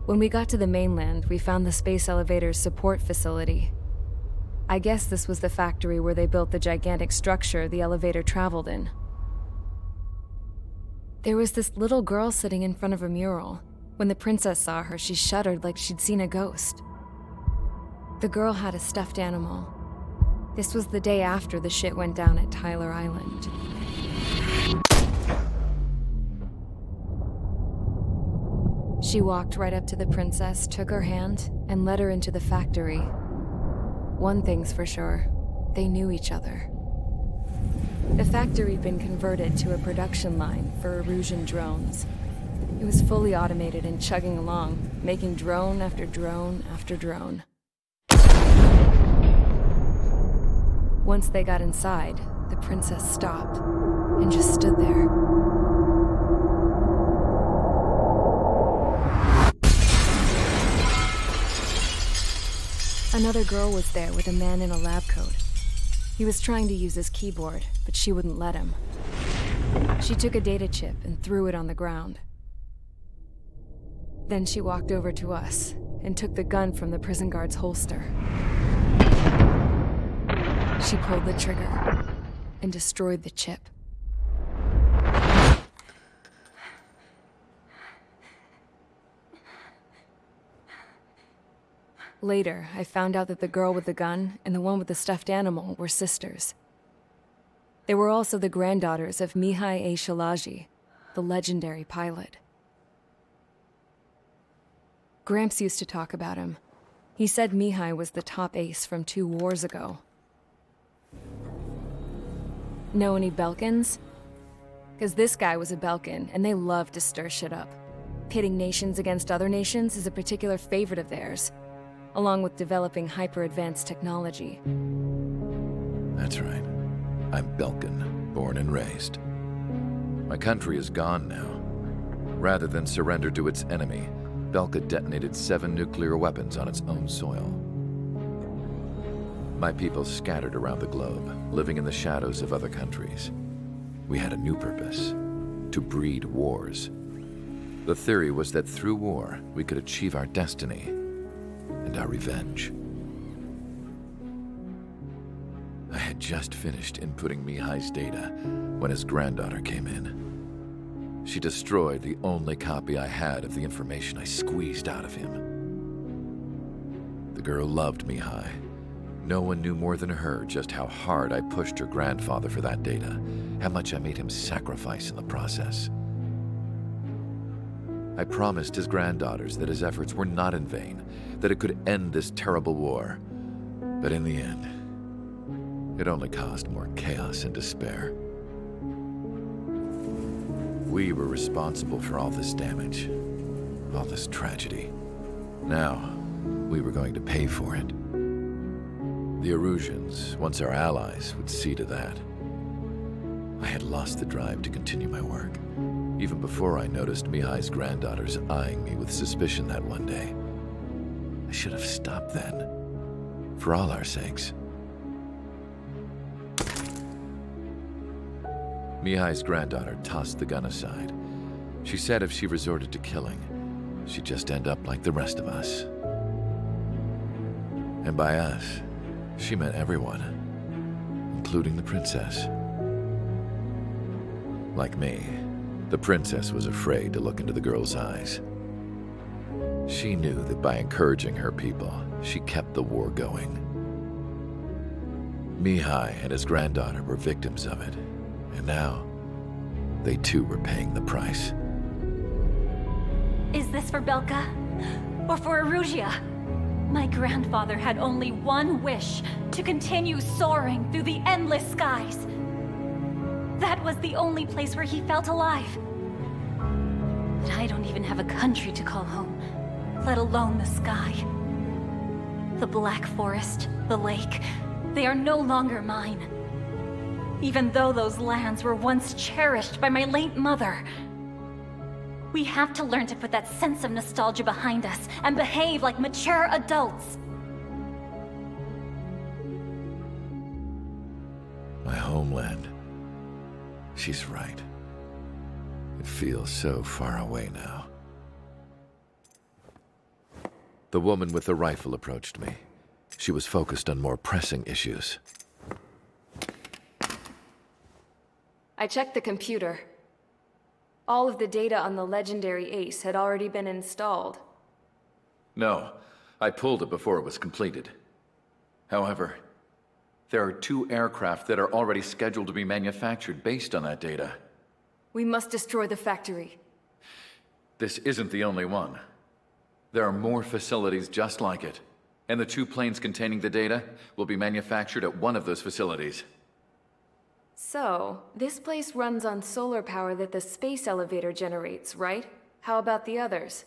When we got to the mainland, we found the space elevator's support facility. I guess this was the factory where they built the gigantic structure the elevator traveled in. There was this little girl sitting in front of a mural. When the princess saw her, she shuddered like she'd seen a ghost. The girl had a stuffed animal. This was the day after the shit went down at Tyler Island. She walked right up to the princess, took her hand, and led her into the factory. One thing's for sure, they knew each other. The factory'd been converted to a production line for Erusian drones. It was fully automated and chugging along, making drone after drone after drone. Once they got inside, the princess stopped and just stood there. Another girl was there with a man in a lab coat. He was trying to use his keyboard, but she wouldn't let him. She took a data chip and threw it on the ground. Then she walked over to us and took the gun from the prison guard's holster. She pulled the trigger and destroyed the chip. Later, I found out that the girl with the gun and the one with the stuffed animal were sisters. They were also the granddaughters of Mihai A. Shalaji, the legendary pilot. Gramps used to talk about him. He said Mihai was the top ace from 2 wars ago. Know any Belkans? Because this guy was a Belkan, and they love to stir shit up. Pitting nations against other nations is a particular favorite of theirs, along with developing hyper-advanced technology. That's right. I'm Belkan, born and raised. My country is gone now. Rather than surrender to its enemy, Belka detonated 7 nuclear weapons on its own soil. My people scattered around the globe, living in the shadows of other countries. We had a new purpose: to breed wars. The theory was that through war, we could achieve our destiny and our revenge. I had just finished inputting Mihai's data when his granddaughter came in. She destroyed the only copy I had of the information I squeezed out of him. The girl loved Mihai. No one knew more than her just how hard I pushed her grandfather for that data, how much I made him sacrifice in the process. I promised his granddaughters that his efforts were not in vain, that it could end this terrible war. But in the end, it only caused more chaos and despair. We were responsible for all this damage, all this tragedy. Now, we were going to pay for it. The Erusians, once our allies, would see to that. I had lost the drive to continue my work, even before I noticed Mihai's granddaughters eyeing me with suspicion that one day. I should have stopped then, for all our sakes. Mihai's granddaughter tossed the gun aside. She said if she resorted to killing, she'd just end up like the rest of us. And by us, she meant everyone, including the princess. Like me, the princess was afraid to look into the girl's eyes. She knew that by encouraging her people, she kept the war going. Mihai and his granddaughter were victims of it, and now they too were paying the price. Is this for Belka? Or for Erusia? My grandfather had only one wish: to continue soaring through the endless skies. That was the only place where he felt alive. But I don't even have a country to call home, let alone the sky. The Black Forest, the lake, they are no longer mine. Even though those lands were once cherished by my late mother. We have to learn to put that sense of nostalgia behind us and behave like mature adults. My homeland. She's right. It feels so far away now. The woman with the rifle approached me. She was focused on more pressing issues. I checked the computer. All of the data on the legendary Ace had already been installed. No, I pulled it before it was completed. However, there are 2 aircraft that are already scheduled to be manufactured based on that data. We must destroy the factory. This isn't the only one. There are more facilities just like it, and the 2 planes containing the data will be manufactured at one of those facilities. So, this place runs on solar power that the space elevator generates, right? How about the others?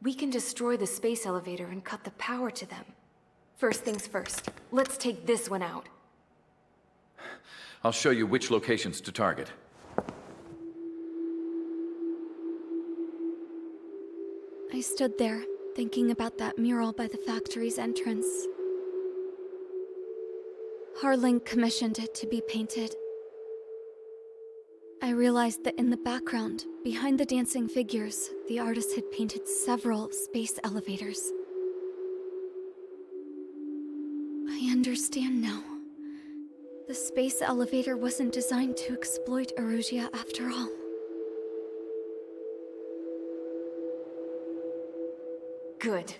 We can destroy the space elevator and cut the power to them. First things first, let's take this one out. I'll show you which locations to target. I stood there, thinking about that mural by the factory's entrance. Harling commissioned it to be painted. I realized that in the background, behind the dancing figures, the artist had painted several space elevators. I understand now. The space elevator wasn't designed to exploit Erusia after all. Good.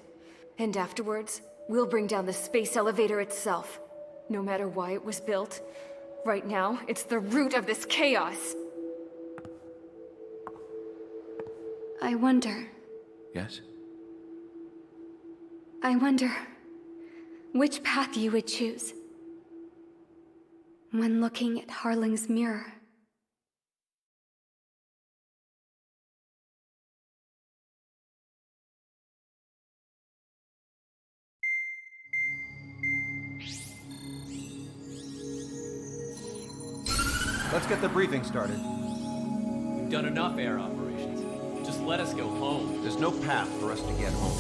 And afterwards, we'll bring down the space elevator itself. No matter why it was built, right now, it's the root of this chaos. I wonder Yes? which path you would choose when looking at Harling's mirror. Let's get the briefing started. We've done enough air operations. Just let us go home. There's no path for us to get home.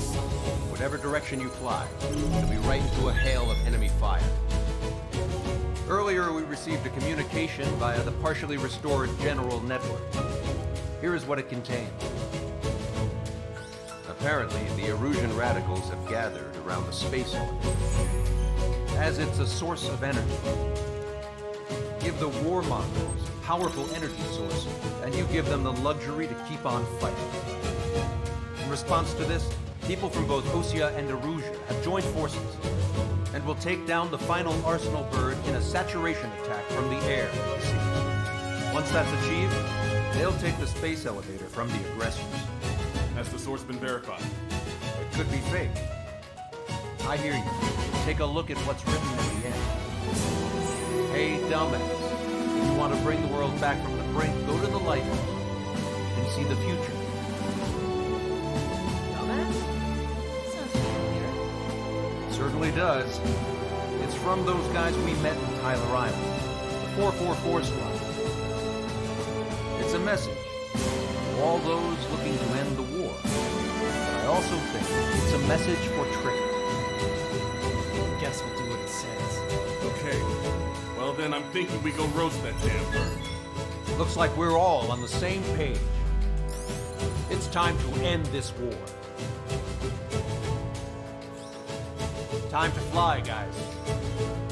Whatever direction you fly, it'll be right into a hail of enemy fire. Earlier, we received a communication via the partially restored general network. Here is what it contained. Apparently, the Erusian radicals have gathered around the space elevator, as it's a source of energy. Give the warmongers a powerful energy source, and you give them the luxury to keep on fighting. In response to this, people from both Osea and Erusia have joined forces, and will take down the final Arsenal bird in a saturation attack from the air and sea. Once that's achieved, they'll take the space elevator from the aggressors. Has the source been verified? It could be fake. I hear you. Take a look at what's written at the end. Hey, dumbass. If you want to bring the world back from the brink, go to the lighthouse and see the future. Dumbass? Sounds familiar. Certainly does. It's from those guys we met in Tyler Island, the 444 squad. It's a message to all those looking to end the war. But I also think it's a message for Trick. Guess we'll do what it says. Okay. Well then, I'm thinking we go roast that damn bird. Looks like we're all on the same page. It's time to end this war. Time to fly, guys.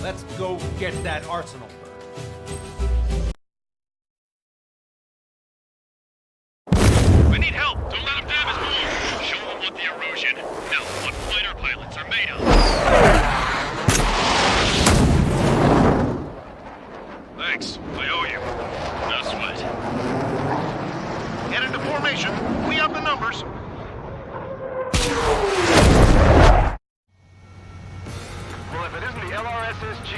Let's go get that Arsenal bird. I need help! Don't let him damage more! Show them what the Erusian, no, what fighter pilots are made of! Thanks, I owe you. No sweat. Get into formation. We have the numbers. Well, if it isn't the LRSSG,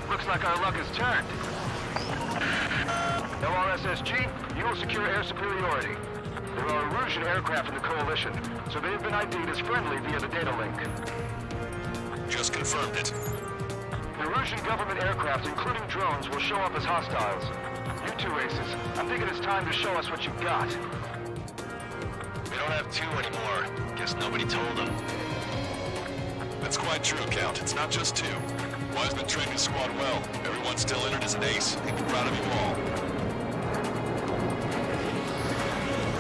looks like our luck has turned. LRSSG, you will secure air superiority. There are Erusian aircraft in the Coalition, so they have been ID'd as friendly via the data link. Just confirmed it. The Erusian government aircraft, including drones, will show up as hostiles. You two aces, I'm thinking it's time to show us what you've got. We don't have two anymore. Guess nobody told them. That's quite true, Count. It's not just two. Wiseman trained his squad well. Everyone's still entered as an ace. He'd be proud of you all.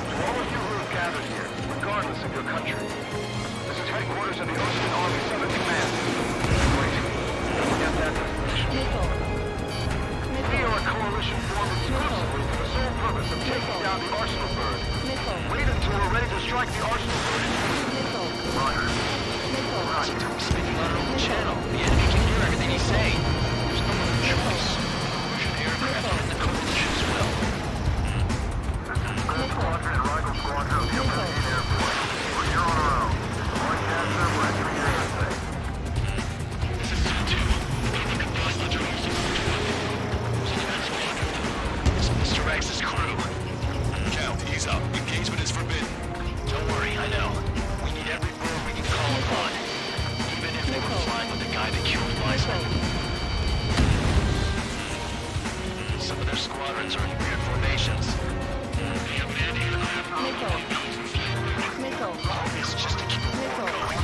To all of you who have gathered here, regardless of your country, this is headquarters of the on the arsenal bird. Wait until we're ready to strike the arsenal bird. Roger. We're speaking on an open channel. The enemy can hear everything he's saying. There's no other choice. Russian aircraft are in the coalition as well. Squadron and Rival Squadron of the American Air Force. You're on our own. One chapter, we're entering airspace. This is Zone 2. Anything across the drones. It's Mr. Rex's crew. Count, ease up. Engagement is forbidden. Don't worry, I know. We need every bird we can call upon. Even if they were flying with the guy that killed Wiseman. Some of their squadrons are in weird formations. It's just to keep the war going.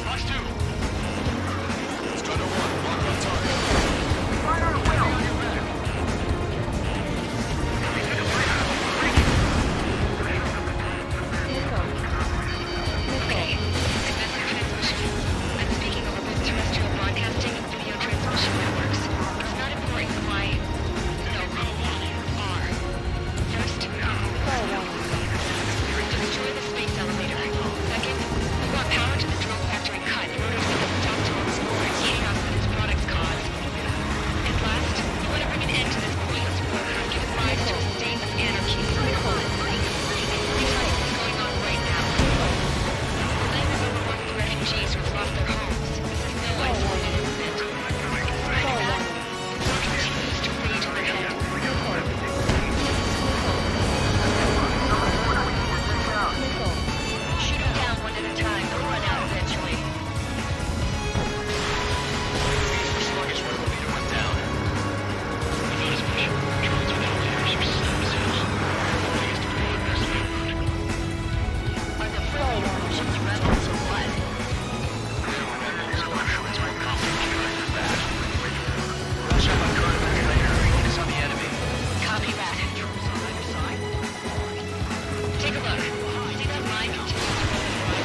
Watch 2. Gunner 1, lock on target. Okay, domestic transmission. I'm speaking over both terrestrial broadcasting and video transmission networks. It's not important why... No, are. First, destroy the space elevator. Second, we want power to the drone factory cut in order to get a stop to all this war and chaos that its products cause. And last, we want to bring an end to this pointless war that has given rise to a state of anarchy. These are what's going on right now. The land is overrun with refugees who have lost their homes. This is no isolated incident. After that, the war continues to rage overhead. Shoot them down one at a time. They'll run out eventually. We're sluggish when the leader went down. We noticed pushing drones and elevators are themselves. Biggest deployment best ever. Are the friendly Russians rebels or what? Rebels, but it's more complicated than that. Rush up on current later. Focus on the enemy. Copy that. Take a look. See that line continues to roll through?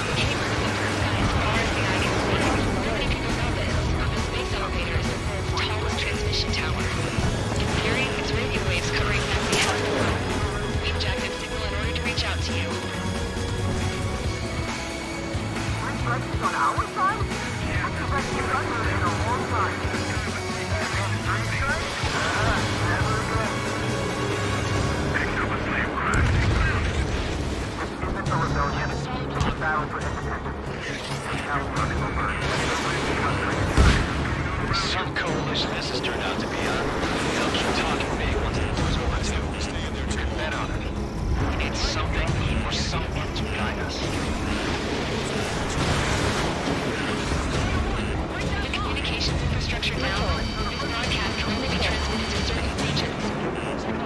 The camera is over the sky as far as the eye can see. Many people know this. The space elevator is the world's tallest transmission tower. In theory, its radio waves cover exactly half the world. We've jacked its signal in order to reach out to you. On our side? In a long time. Some coalition this has turned out to be on. They'll keep talking to me once the war's over too. Stay in there too. Bet on it. We need something or someone to guide us. The communications infrastructure down. This broadcast can only be transmitted to certain regions.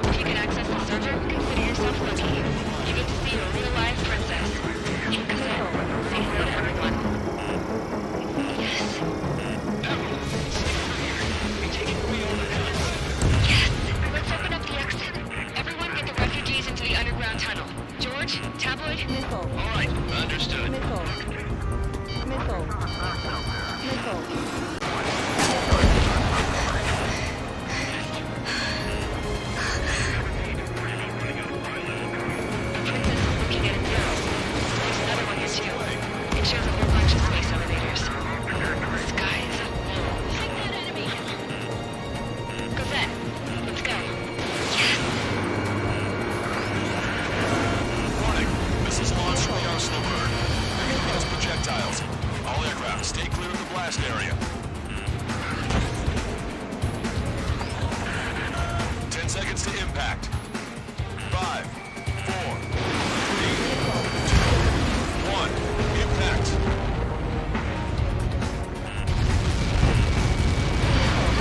If you can access the server, consider yourself lucky. You get to see a real-life princess. You come in. Say hello to everyone. Yes. Yes! Let's open up the exit. Everyone get the refugees into the underground tunnel. George, tabloid? All right, understood. Princess is looking at a mural. There's another one here too. It shows a whole bunch of space elevators. The sky is so blue. Find that enemy! Cosette, let's go. Yes! Warning. Missiles launched from the arsenal bird. Those projectiles. All aircraft, stay clear of the blast area. 10 seconds to impact. 5, 4, 3, 2, 1. Impact.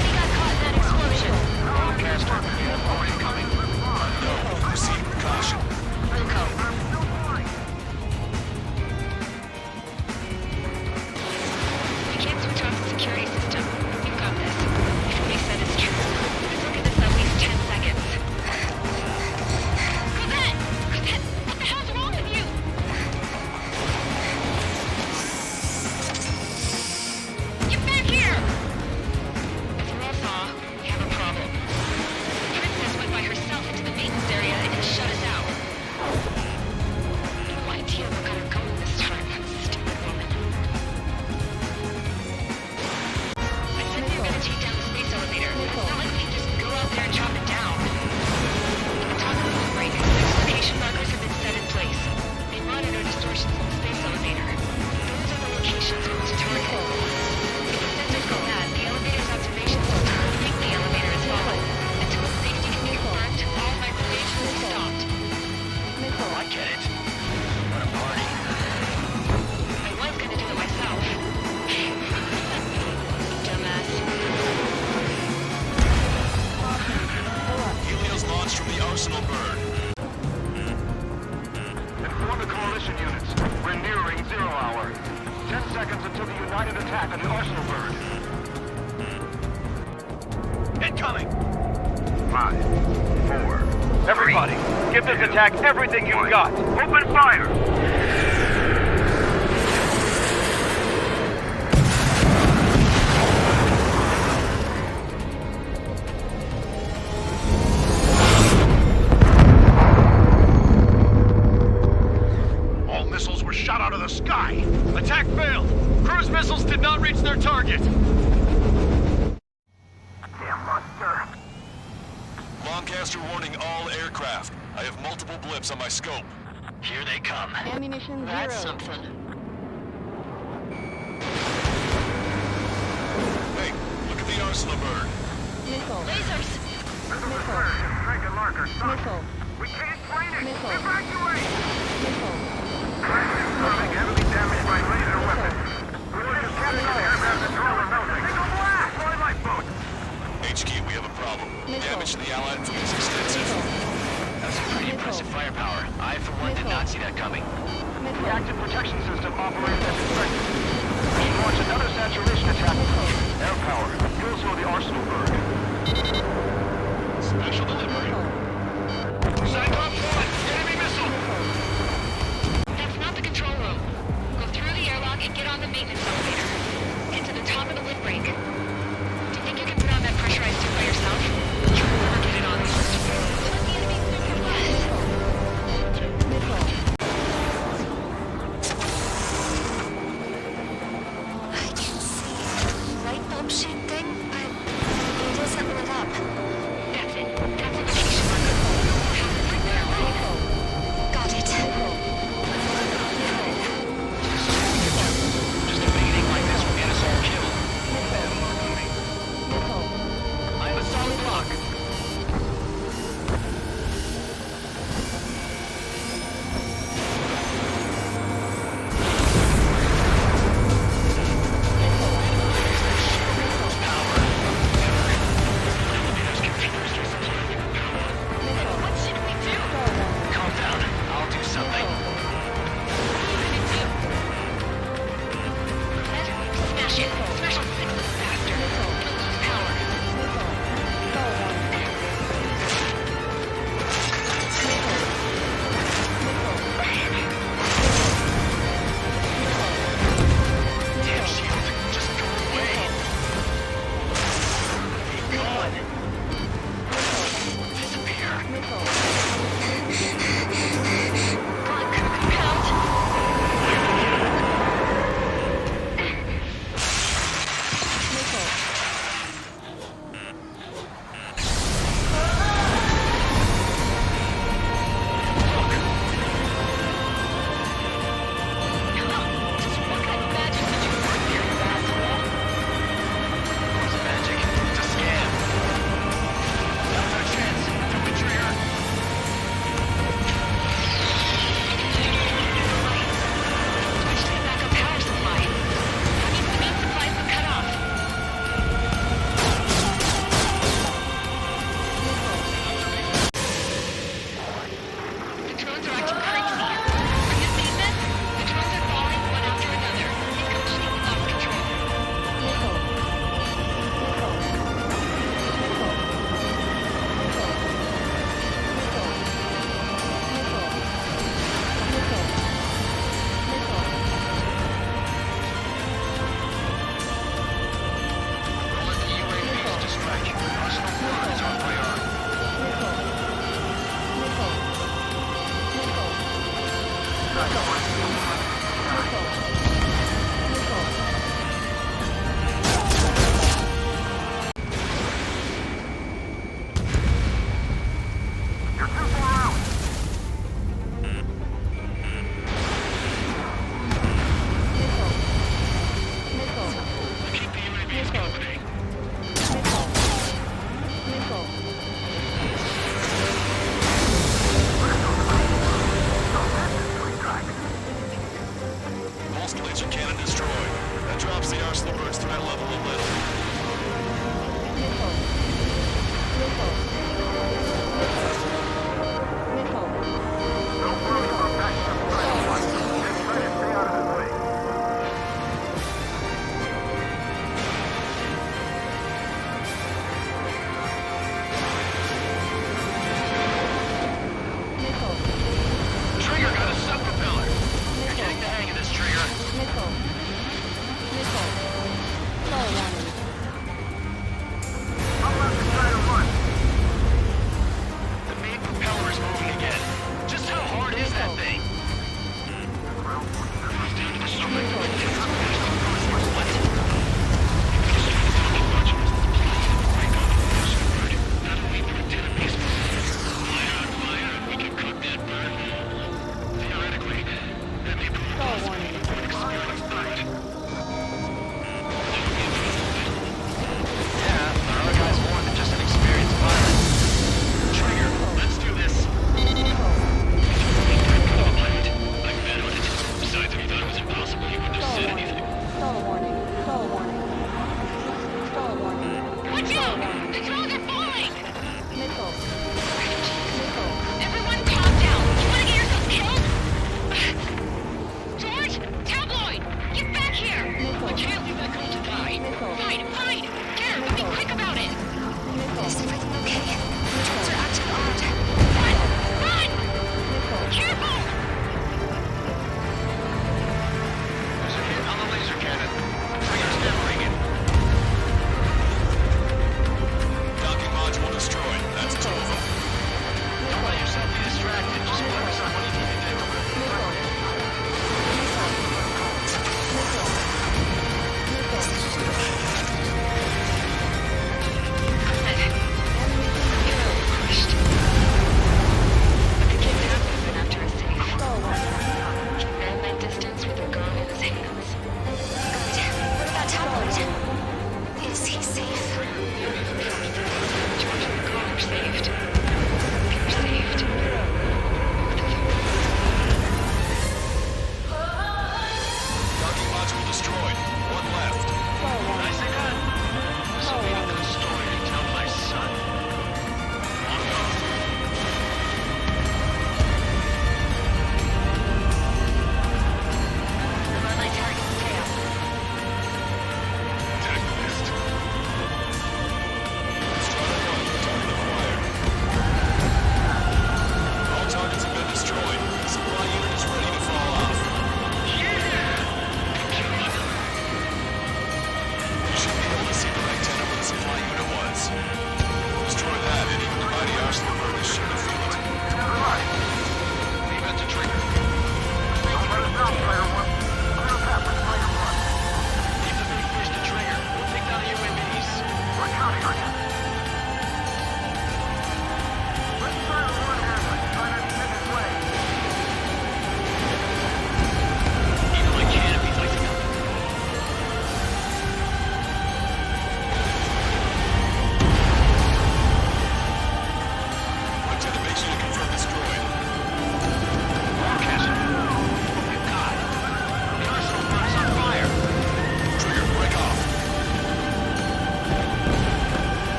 He got caught in that explosion. Broadcaster, more incoming. No, proceed with caution. Wilco. We can't switch off the seconds until the united attack on the Arsenal bird. Incoming! 5, 4. Everybody, give this attack everything you've got! Open fire! All missiles were shot out of the sky! Attack failed! Cruise missiles did not reach their target! Damn monster! Lancaster warning all aircraft. I have multiple blips on my scope. Here they come. Ammunition That's zero. something. Hey, look at the Arsenal bird. Missile. Lasers! Missile. Frank and Larker, stop! Missile. We can't plane it! Missile. Evacuate! Missile. Coming heavily damaged by laser weapons. We will just capture the aircraft and draw them out. Single blast! Deploy lifeboat! HQ, we have a problem. Missile. Damage to the Allied fleet is extensive. That's some pretty impressive firepower. I, for one, did not see that coming. The active protection system operates as expected. We should launch another saturation attack. Air power. Fuel to the Arsenal bird. Special delivery. Cyclops 1! Enemy missile! That's not the control room. Go through the airlock and get on the maintenance elevator. Get to the top of the windbreak. Do you think you can put on that pressurized suit by yourself? You'll never get it on first. Let the enemy clear your blast. I can see a light bulb shaped thing, but it isn't lit up. That's it. That's a location marker. Right there, right? Got it. Just evading like this will get us all killed. I have a solid block. What should we do? Calm down. I'll do something. Smash it. Smash on 6 faster. It'll lose power. Damn shield. Just go away. Be gone. Disappear. What kind of magic did you work here, you asshole? What's magic? It's a scam. Now's our chance. Do it, Trigger. Switch to the backup power supply. That means the main supplies were cut off. The drones are acting crazy. Are you seeing this? The drones are falling one after another. It's completely off control. We'll let the UAVs distract you. Arsenal 1 is our priority. You're too far out! Keep the UAVs company. Pulsed laser cannon destroyed. That drops the Arsenal bird's threat level a little. Don't worry about that. Just try to stay out of his way. The main propeller is moving again. Just how hard is that thing?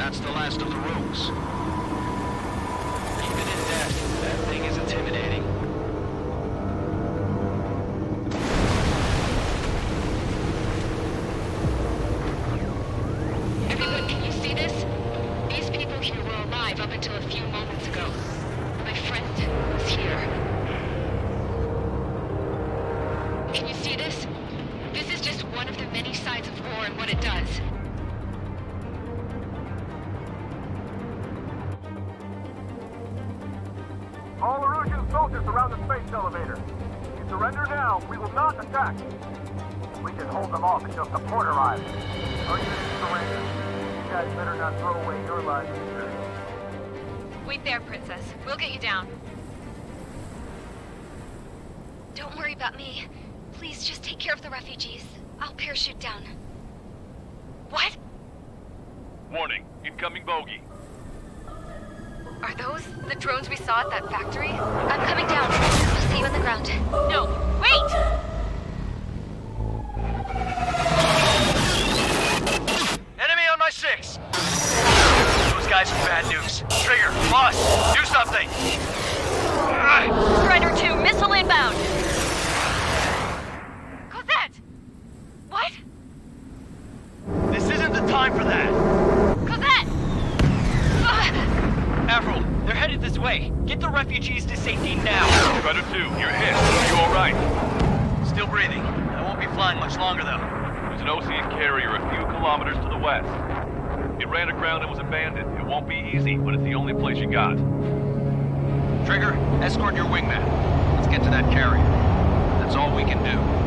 That's the last of the rooms. Even in death, that thing is intimidating. Everyone, can you see this? These people here were alive up until a few moments ago. My friend was here. Can you see this? This is just one of the many sides of war and what it does. All Erusian soldiers around the space elevator. If you surrender now, we will not attack. We can hold them off until support arrives. Are you surrender? You guys better not throw away your lives either. Wait there, Princess. We'll get you down. Don't worry about me. Please just take care of the refugees. I'll parachute down. What? Warning, incoming bogey. Are those the drones we saw at that factory? I'm coming down. I'll see you on the ground. No, wait! Enemy on my 6! Those guys are bad news. Trigger, boss, do something! Strider 2, missile inbound! time for that. Cosette! Avril, they're headed this way. Get the refugees to safety now. Strider 2, you're hit. Are you alright? Still breathing. I won't be flying much longer, though. There's an OC carrier a few kilometers to the west. It ran aground and was abandoned. It won't be easy, but it's the only place you got. Trigger, escort your wingman. Let's get to that carrier. That's all we can do.